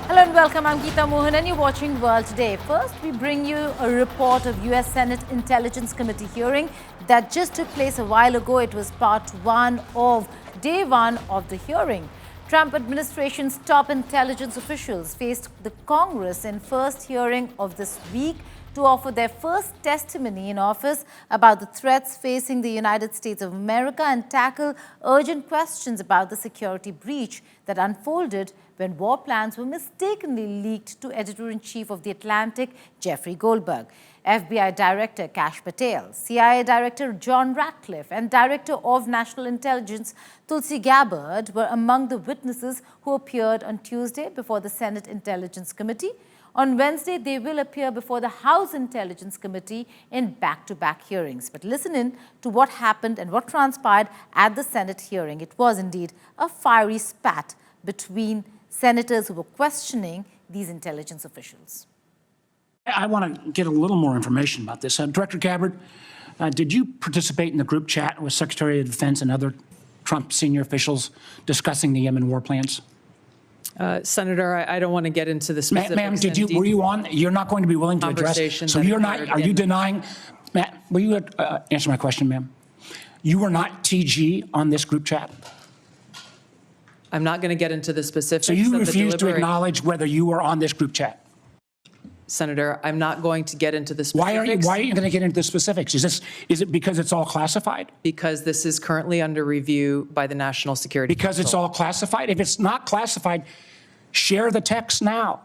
Hello and welcome. I'm Geeta Mohan and you're watching World Today. First, we bring you a report of US Senate Intelligence Committee hearing that just took place a while ago. It was part one of day one of the hearing. Trump administration's top intelligence officials faced the Congress in first hearing of this week to offer their first testimony in office about the threats facing the United States of America and tackle urgent questions about the security breach that unfolded when war plans were mistakenly leaked to Editor-in-Chief of The Atlantic, Jeffrey Goldberg. FBI Director Kash Patel, CIA Director John Ratcliffe, and Director of National Intelligence Tulsi Gabbard were among the witnesses who appeared on Tuesday before the Senate Intelligence Committee. On Wednesday, they will appear before the House Intelligence Committee in back-to-back hearings. But listen in to what happened and what transpired at the Senate hearing. It was indeed a fiery spat between senators who were questioning these intelligence officials. I want to get a little more information about this. Director Gabbard, did you participate in the group chat with Secretary of Defense and other Trump senior officials discussing the Yemen war plans? Senator, I don't want to get into the specifics. Ma'am, were you on? You're not going to be willing to address. So you're not, are you denying, Matt, will you answer my question, ma'am? You were not TG on this group chat? I'm not going to get into the specifics. So you refuse to acknowledge whether you were on this group chat? Senator, I'm not going to get into the Why specifics. are you going to get into the specifics? Is it because it's all classified? Because this is currently under review by the National Security Council. Because it's all classified? If it's not classified, share the text now.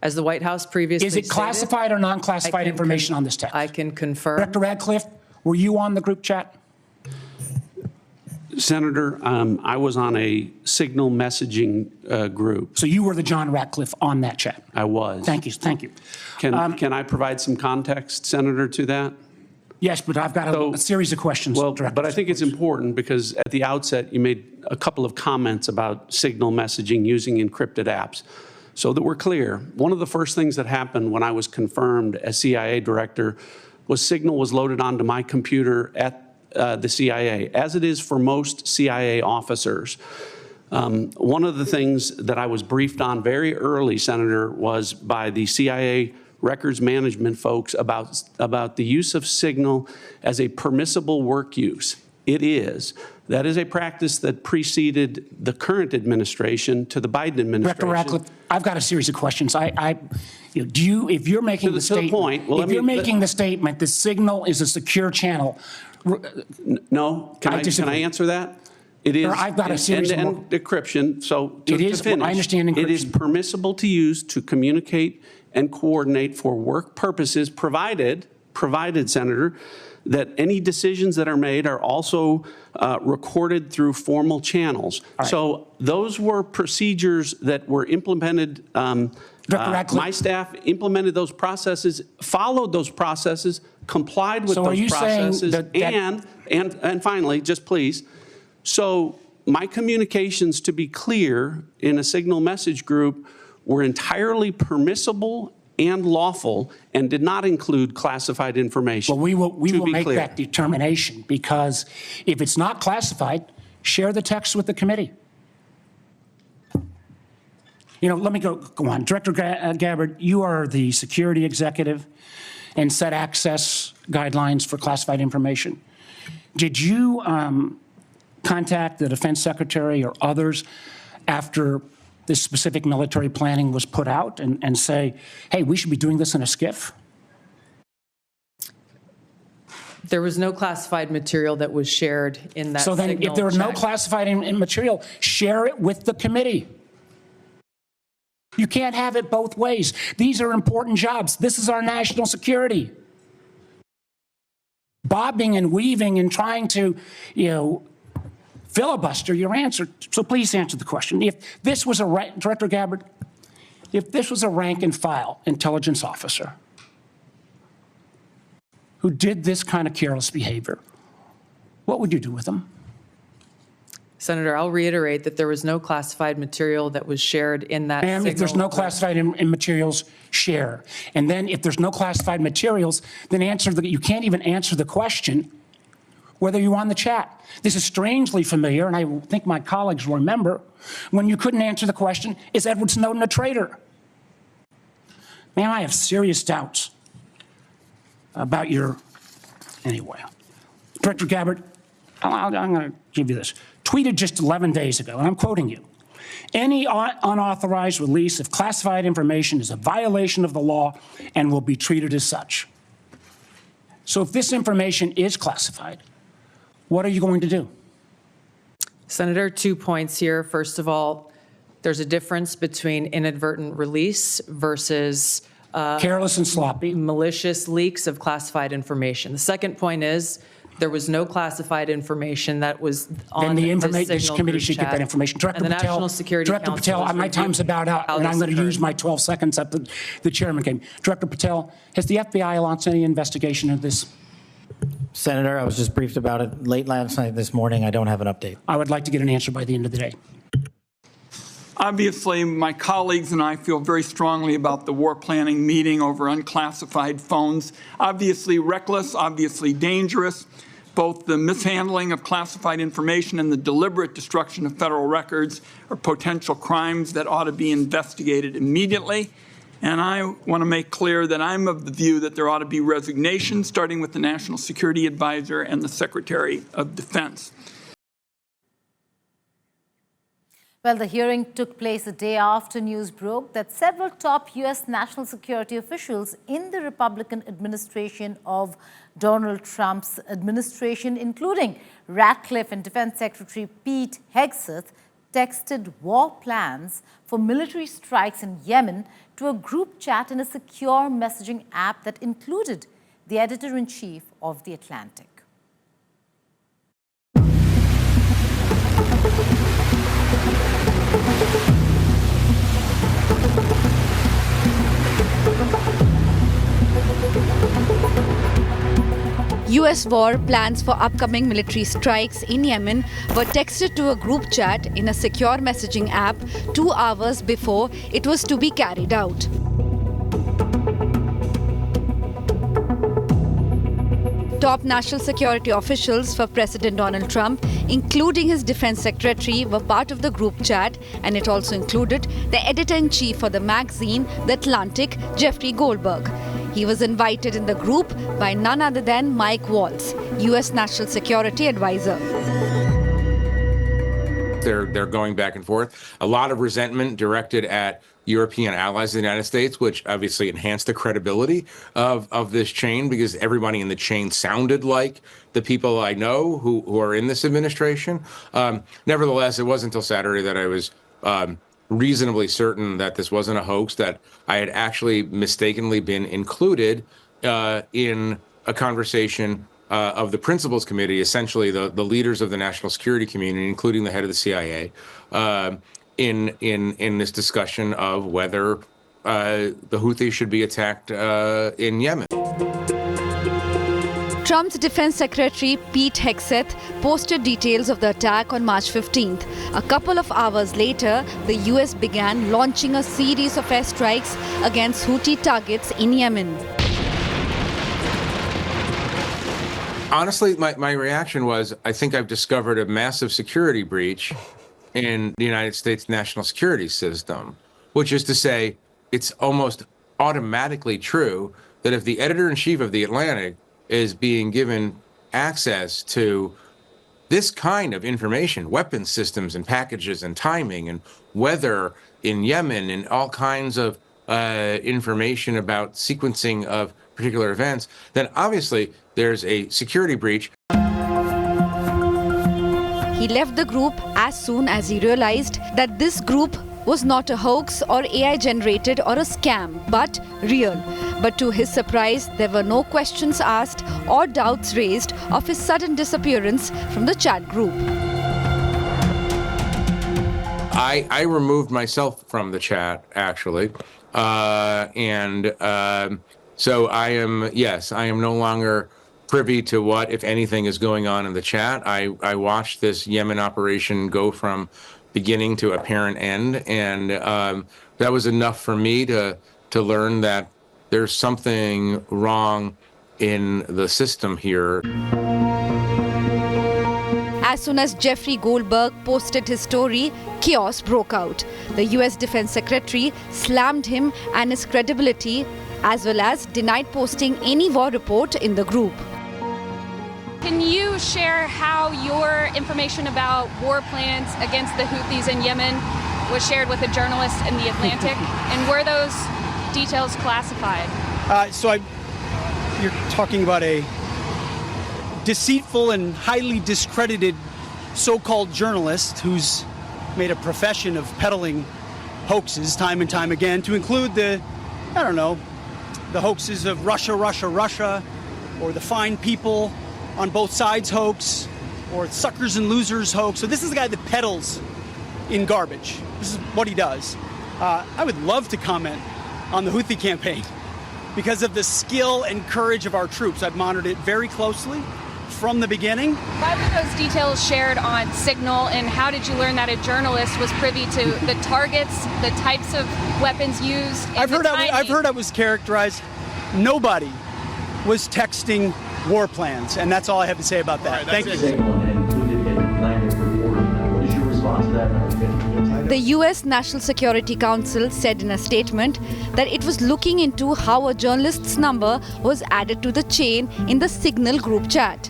As the White House previously stated, is it classified or non-classified information on this text? I can confirm. Director Ratcliffe, were you on the group chat? Senator, I was on a signal messaging group. So you were the John Ratcliffe on that chat? I was. Thank you. Thank you. Can I provide some context, Senator, to that? Yes, but I've got a series of questions. Well, but I think it's important because at the outset you made a couple of comments about signal messaging using encrypted apps. So that we're clear, one of the first things that happened when I was confirmed as CIA director was signal was loaded onto my computer at the CIA, as it is for most CIA officers. One of the things that I was briefed on very early, Senator, was by the CIA records management folks about the use of signal as a permissible work use. It is. That is a practice that preceded the current administration to the Biden administration. Director Ratcliffe, I've got a series of questions. If you're making the statement, if you're making the statement, the signal is a secure channel. No, can I answer that? It is. I've got a series of end-to-end decryption. So it is. To finish, I understand encryption. It is permissible to use to communicate and coordinate for work purposes, provided, Senator, that any decisions that are made are also recorded through formal channels. Right. So those were procedures that were implemented. My staff implemented those processes, followed those processes, complied with those processes, and finally, just please, so my communications, to be clear, in a signal message group were entirely permissible and lawful and did not include classified information. Well, we will make that determination, because if it's not classified, share the text with the committee. Let me go on. Director Gabbard, you are the security executive and set access guidelines for classified information. Did you contact the defense secretary or others after this specific military planning was put out and say, hey, we should be doing this in a SCIF? There was no classified material that was shared in that So then if there was no classified material, share it with the committee. You can't have it both ways. These are important jobs. This is our national security. Bobbing and weaving and trying to, filibuster your answer. So please answer the question. If this was Director Gabbard, if this was a rank and file intelligence officer who did this kind of careless behavior, what would you do with them? Senator, I'll reiterate that there was no classified material that was shared in that signal. If there's no classified materials, share. And then if there's no classified materials, then you can't even answer the question whether you were on the chat. This is strangely familiar, and I think my colleagues will remember, when you couldn't answer the question, is Edward Snowden a traitor? Man, I have serious doubts about your, anyway. Director Gabbard, I'm going to give you this. Tweeted just 11 days ago, and I'm quoting you. Any unauthorized release of classified information is a violation of the law and will be treated as such. So if this information is classified, what are you going to do? Senator, 2 points here. First of all, there's a difference between inadvertent release versus Careless and sloppy. malicious leaks of classified information. The second point is there was no classified information that was on Then the this signal committee group should get chat. that information. Director And the Patel, National Security Director Council Patel, has my time's reviewed about out, how and I'm this going to use occurred. my 12 seconds that the chairman gave me. Director Patel, has the FBI launched any investigation of this? Senator, I was just briefed about it late last night, this morning. I don't have an update. I would like to get an answer by the end of the day. Obviously, my colleagues and I feel very strongly about the war planning meeting over unclassified phones. Obviously reckless, obviously dangerous. Both the mishandling of classified information and the deliberate destruction of federal records are potential crimes that ought to be investigated immediately. And I want to make clear that I'm of the view that there ought to be resignations, starting with the National Security Advisor and the Secretary of Defense. Well, the hearing took place a day after news broke that several top U.S. national security officials in the Republican administration of Donald Trump's administration, including Ratcliffe and Defense Secretary Pete Hegseth, texted war plans for military strikes in Yemen to a group chat in a secure messaging app that included the editor-in-chief of The Atlantic. US war plans for upcoming military strikes in Yemen were texted to a group chat in a secure messaging app 2 hours before it was to be carried out. Top national security officials for President Donald Trump, including his defense secretary, were part of the group chat, and it also included the editor-in-chief for the magazine The Atlantic, Jeffrey Goldberg. He was invited in the group by none other than Mike Waltz, U.S. National Security Advisor. They're going back and forth. A lot of resentment directed at European allies of the United States, which obviously enhanced the credibility of this chain, because everybody in the chain sounded like the people I know who are in this administration. Nevertheless, it wasn't until Saturday that I was reasonably certain that this wasn't a hoax, that I had actually mistakenly been included in a conversation of the Principals Committee, essentially the leaders of the national security community, including the head of the CIA, in this discussion of whether the Houthis should be attacked in Yemen. Trump's defense secretary Pete Hegseth posted details of the attack on March 15th. A couple of hours later, the US began launching a series of airstrikes against Houthi targets in Yemen. Honestly, my reaction was, I think I've discovered a massive security breach in the United States national security system, which is to say, it's almost automatically true that if the editor-in-chief of The Atlantic is being given access to this kind of information, weapons systems and packages and timing and weather in Yemen and all kinds of information about sequencing of particular events, then obviously there's a security breach. He left the group as soon as he realized that this group was not a hoax or AI generated or a scam, but real. But to his surprise, there were no questions asked or doubts raised of his sudden disappearance from the chat group. I removed myself from the chat, actually. So I am no longer privy to what, if anything, is going on in the chat. I watched this Yemen operation go from beginning to apparent end, and that was enough for me to learn that there's something wrong in the system here. As soon as Jeffrey Goldberg posted his story, chaos broke out. The US Defense Secretary slammed him and his credibility, as well as denied posting any war report in the group. Can you share how your information about war plans against the Houthis in Yemen was shared with a journalist in The Atlantic? And were those details classified? You're talking about a deceitful and highly discredited so-called journalist who's made a profession of peddling hoaxes time and time again, to include the hoaxes of Russia, or the fine people on both sides hoax, or suckers and losers hoax. So this is the guy that peddles in garbage. This is what he does. I would love to comment on the Houthi campaign because of the skill and courage of our troops. I've monitored it very closely from the beginning. Why were those details shared on Signal, and how did you learn that a journalist was privy to the targets, the types of weapons used? I've heard I was characterized. Nobody was texting war plans, and that's all I have to say about that. Thank you. What is your response to that? The US National Security Council said in a statement that it was looking into how a journalist's number was added to the chain in the Signal group chat.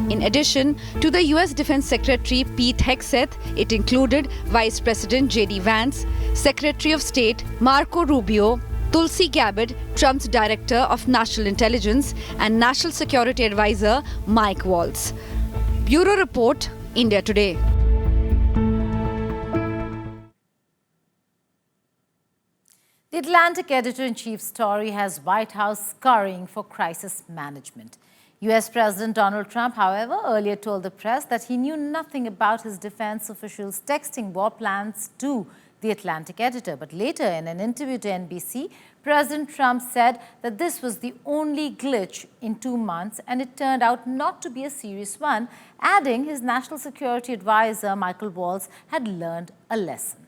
In addition to the US Defense Secretary Pete Hegseth, it included Vice President J.D. Vance, Secretary of State Marco Rubio, Tulsi Gabbard, Trump's Director of National Intelligence, and National Security Advisor Mike Waltz. Bureau Report, India Today. The Atlantic editor-in-chief story has White House scurrying for crisis management. US President Donald Trump, however, earlier told the press that he knew nothing about his defense officials texting war plans to the Atlantic editor. But later, in an interview to NBC, President Trump said that this was the only glitch in 2 months, and it turned out not to be a serious one, adding his national security advisor, Michael Waltz, had learned a lesson.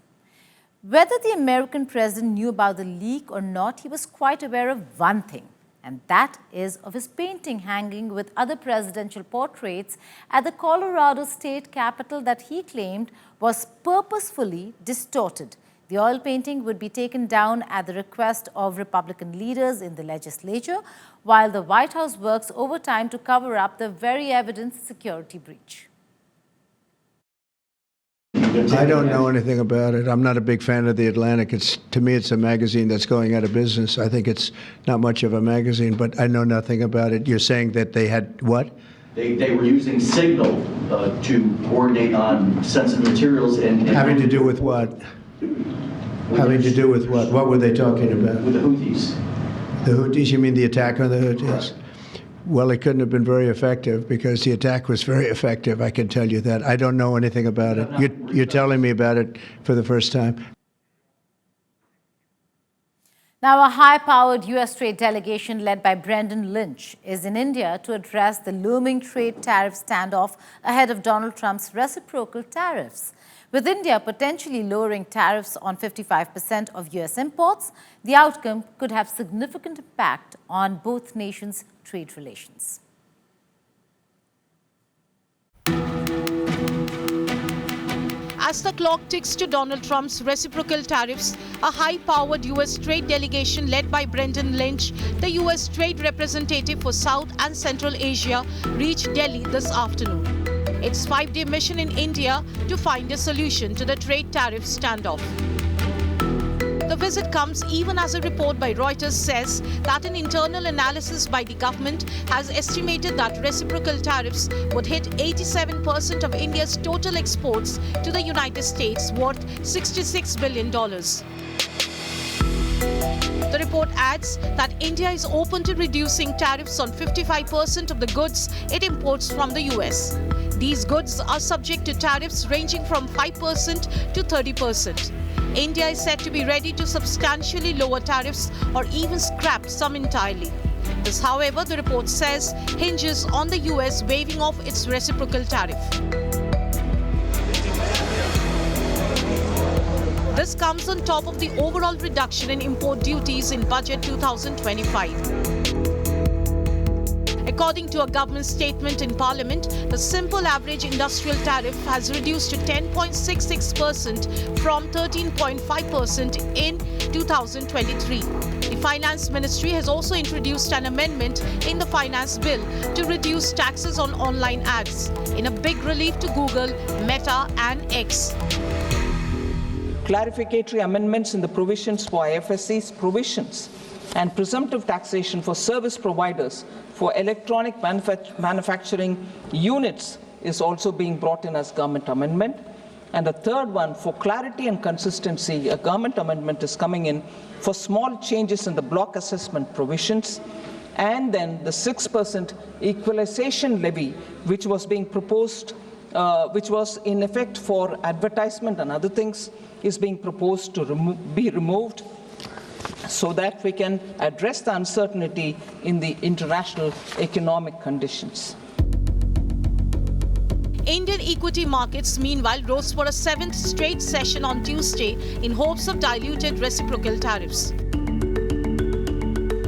Whether the American president knew about the leak or not, he was quite aware of one thing, and that is of his painting hanging with other presidential portraits at the Colorado state capitol that he claimed was purposefully distorted. The oil painting would be taken down at the request of Republican leaders in the legislature, while the White House works overtime to cover up the very evident security breach. I don't know anything about it. I'm not a big fan of The Atlantic. To me, it's a magazine that's going out of business. I think it's not much of a magazine, but I know nothing about it. You're saying that they had what? They were using Signal to coordinate on sensitive materials and having to do with what? Having to do with what? What were they talking about? With the Houthis. The Houthis? You mean the attack on the Houthis? Right. Well, it couldn't have been very effective because the attack was very effective. I can tell you that. I don't know anything about it. You're telling me about it for the first time. Now, a high-powered U.S. trade delegation led by Brendan Lynch is in India to address the looming trade tariff standoff ahead of Donald Trump's reciprocal tariffs. With India potentially lowering tariffs on 55% of U.S. imports, the outcome could have significant impact on both nations' trade relations. As the clock ticks to Donald Trump's reciprocal tariffs, a high-powered U.S. trade delegation led by Brendan Lynch, the U.S. trade representative for South and Central Asia, reached Delhi this afternoon. Its 5-day mission in India to find a solution to the trade tariff standoff. The visit comes even as a report by Reuters says that an internal analysis by the government has estimated that reciprocal tariffs would hit 87% of India's total exports to the United States, worth $66 billion. The report adds that India is open to reducing tariffs on 55% of the goods it imports from the US. These goods are subject to tariffs ranging from 5% to 30%. India is said to be ready to substantially lower tariffs or even scrap some entirely. This, however, the report says, hinges on the US waiving off its reciprocal tariff. This comes on top of the overall reduction in import duties in Budget 2025. According to a government statement in Parliament, the simple average industrial tariff has reduced to 10.66% from 13.5% in 2023. The Finance Ministry has also introduced an amendment in the Finance Bill to reduce taxes on online ads, in a big relief to Google, Meta and X. Clarificatory amendments in the provisions for FSC's provisions and presumptive taxation for service providers for electronic manufacturing units is also being brought in as government amendment. And the third one, for clarity and consistency, a government amendment is coming in for small changes in the block assessment provisions. And then the 6% equalization levy, which was being proposed, which was in effect for advertisement and other things, is being proposed to be removed, so that we can address the uncertainty in the international economic conditions. Indian equity markets, meanwhile, rose for a 7th straight session on Tuesday in hopes of diluted reciprocal tariffs.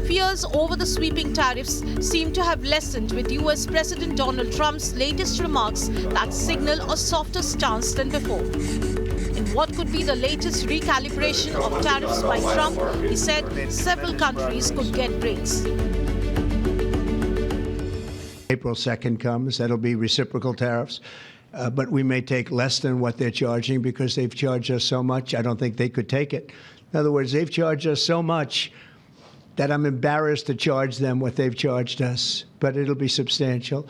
Fears over the sweeping tariffs seem to have lessened with US President Donald Trump's latest remarks that signal a softer stance than before. In what could be the latest recalibration of tariffs by Trump, he said several countries could get breaks. April 2nd comes, that'll be reciprocal tariffs. But we may take less than what they're charging because they've charged us so much. I don't think they could take it. In other words, they've charged us so much that I'm embarrassed to charge them what they've charged us. But it'll be substantial.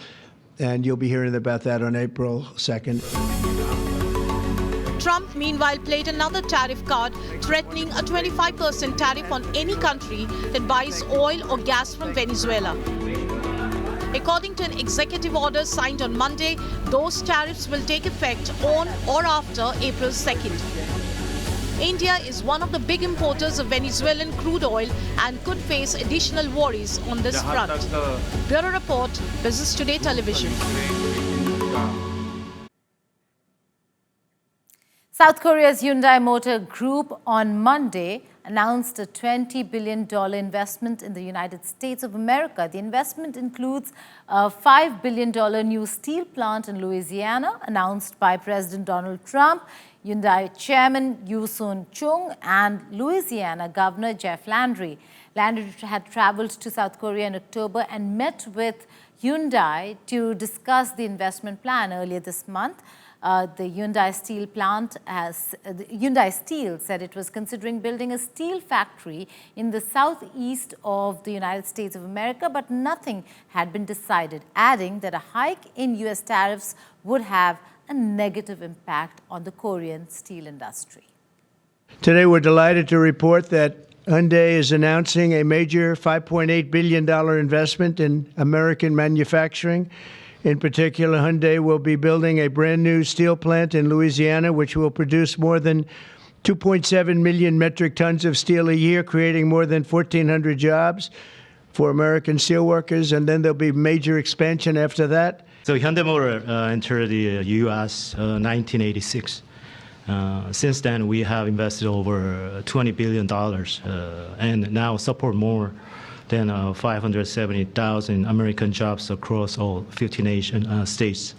And you'll be hearing about that on April 2nd. Trump, meanwhile, played another tariff card, threatening a 25% tariff on any country that buys oil or gas from Venezuela. According to an executive order signed on Monday, those tariffs will take effect on or after April 2nd. India is one of the big importers of Venezuelan crude oil and could face additional worries on this front. Bureau Report, Business Today Television. South Korea's Hyundai Motor Group on Monday announced a $20 billion investment in the United States of America. The investment includes a $5 billion new steel plant in Louisiana, announced by President Donald Trump, Hyundai Chairman Yoo Soon-chung, and Louisiana Governor Jeff Landry. Landry had traveled to South Korea in October and met with Hyundai to discuss the investment plan earlier this month. The Hyundai Steel plant Hyundai Steel said it was considering building a steel factory in the southeast of the United States of America, but nothing had been decided, adding that a hike in U.S. tariffs would have a negative impact on the Korean steel industry. Today, we're delighted to report that Hyundai is announcing a major $5.8 billion investment in American manufacturing. In particular, Hyundai will be building a brand new steel plant in Louisiana, which will produce more than 2.7 million metric tons of steel a year, creating more than 1,400 jobs for American steelworkers. And then there'll be major expansion after that. So Hyundai Motor entered the U.S. 1986. Since then, we have invested over $20 billion and now support more than 570,000 American jobs across all 50 states.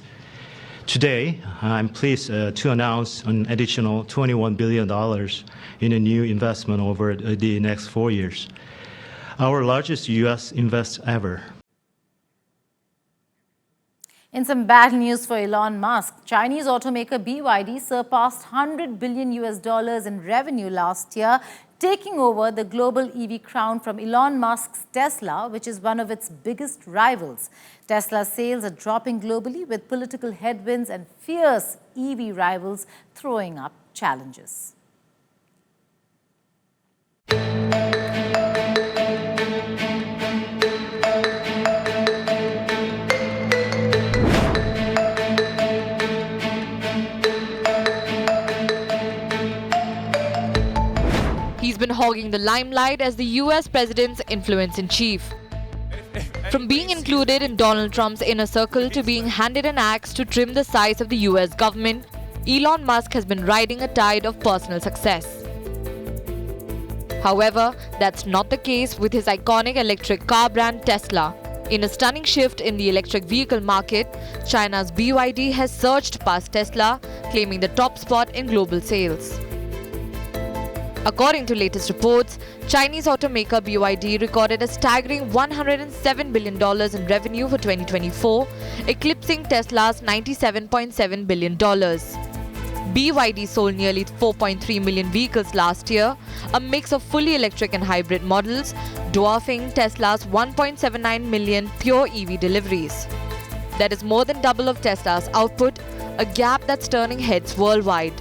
Today, I'm pleased to announce an additional $21 billion in a new investment over the next 4 years, our largest U.S. invest ever. In some bad news for Elon Musk, Chinese automaker BYD surpassed $100 billion in revenue last year, taking over the global EV crown from Elon Musk's Tesla, which is one of its biggest rivals. Tesla's sales are dropping globally, with political headwinds and fierce EV rivals throwing up challenges. He's been hogging the limelight as the US president's influence-in-chief. From being included in Donald Trump's inner circle to being handed an axe to trim the size of the US government, Elon Musk has been riding a tide of personal success. However, that's not the case with his iconic electric car brand Tesla. In a stunning shift in the electric vehicle market, China's BYD has surged past Tesla, claiming the top spot in global sales. According to latest reports, Chinese automaker BYD recorded a staggering $107 billion in revenue for 2024, eclipsing Tesla's $97.7 billion. BYD sold nearly 4.3 million vehicles last year, a mix of fully electric and hybrid models, dwarfing Tesla's 1.79 million pure EV deliveries. That is more than double of Tesla's output, a gap that's turning heads worldwide.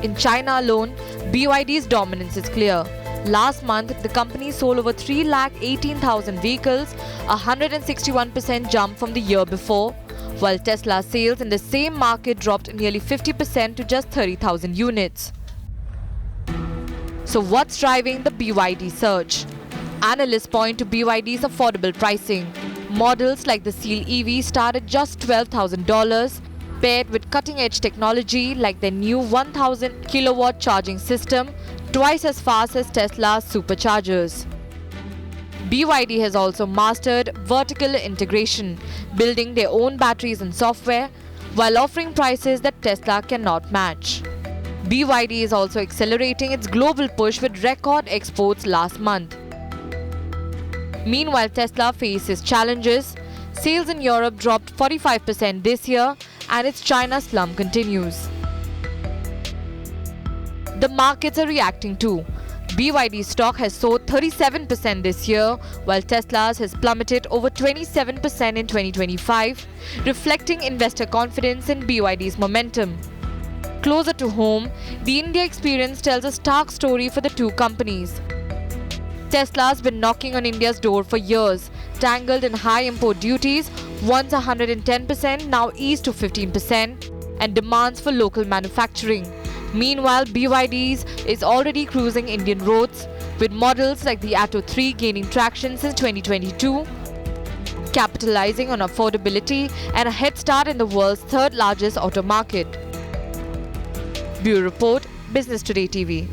In China alone, BYD's dominance is clear. Last month, the company sold over 318,000 vehicles, a 161% jump from the year before, while Tesla's sales in the same market dropped nearly 50% to just 30,000 units. So what's driving the BYD surge? Analysts point to BYD's affordable pricing. Models like the Seal EV start at just $12,000, paired with cutting-edge technology like their new 1,000 kilowatt charging system, twice as fast as Tesla's superchargers. BYD has also mastered vertical integration, building their own batteries and software, while offering prices that Tesla cannot match. BYD is also accelerating its global push with record exports last month. Meanwhile, Tesla faces challenges. Sales in Europe dropped 45% this year, and its China slump continues. The markets are reacting too. BYD stock has soared 37% this year, while Tesla's has plummeted over 27% in 2025, reflecting investor confidence in BYD's momentum. Closer to home, the India experience tells a stark story for the two companies. Tesla's been knocking on India's door for years, tangled in high import duties, once 110%, now eased to 15%, and demands for local manufacturing. Meanwhile, BYD's is already cruising Indian roads, with models like the Atto 3 gaining traction since 2022, capitalizing on affordability and a head start in the world's third largest auto market. Bureau Report, Business Today TV.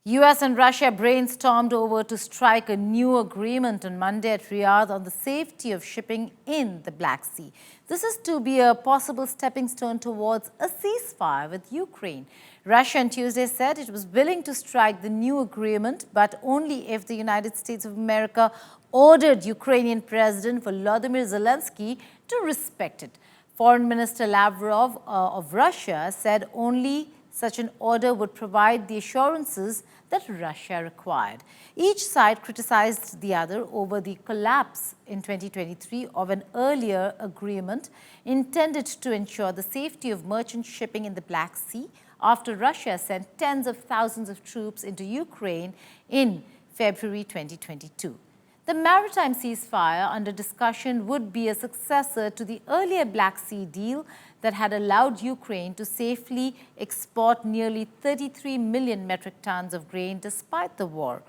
US and Russia brainstormed over to strike a new agreement on Monday at Riyadh on the safety of shipping in the Black Sea. This is to be a possible stepping stone towards a ceasefire with Ukraine. Russia on Tuesday said it was willing to strike the new agreement, but only if the United States of America ordered Ukrainian President Volodymyr Zelensky to respect it. Foreign Minister Lavrov of Russia said only such an order would provide the assurances that Russia required. Each side criticized the other over the collapse in 2023 of an earlier agreement intended to ensure the safety of merchant shipping in the Black Sea after Russia sent tens of thousands of troops into Ukraine in February 2022. The maritime ceasefire under discussion would be a successor to the earlier Black Sea deal that had allowed Ukraine to safely export nearly 33 million metric tons of grain despite the war.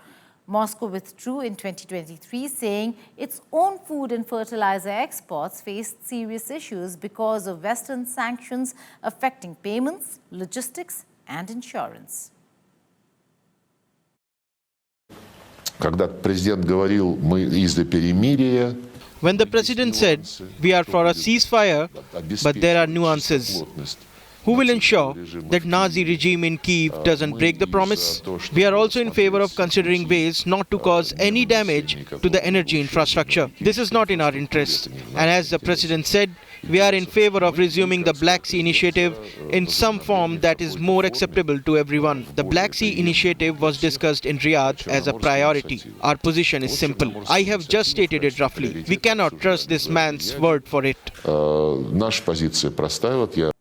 Moscow withdrew in 2023, saying its own food and fertilizer exports faced serious issues because of Western sanctions affecting payments, logistics, and insurance. Когда президент говорил, мы из-за перемирия. When the president said, we are for a ceasefire, but there are nuances. Who will ensure that Nazi regime in Kyiv doesn't break the promise? We are also in favor of considering ways not to cause any damage to the energy infrastructure. This is not in our interest. And as the president said, we are in favor of resuming the Black Sea Initiative in some form that is more acceptable to everyone. The Black Sea Initiative was discussed in Riyadh as a priority. Our position is simple. I have just stated it roughly. We cannot trust this man's word for it. Наша позиция простая.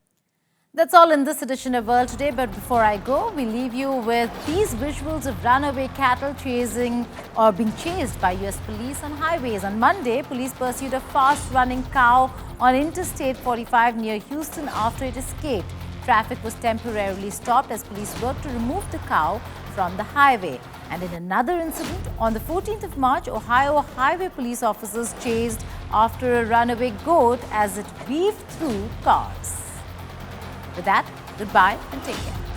That's all in this edition of World Today, but before I go, we leave you with these visuals of runaway cattle chasing or being chased by US police on highways. On Monday, police pursued a fast-running cow on Interstate 45 near Houston after it escaped. Traffic was temporarily stopped as police worked to remove the cow from the highway. And in another incident, on the 14th of March, Ohio highway police officers chased after a runaway goat as it weaved through cars. With that, goodbye and take care.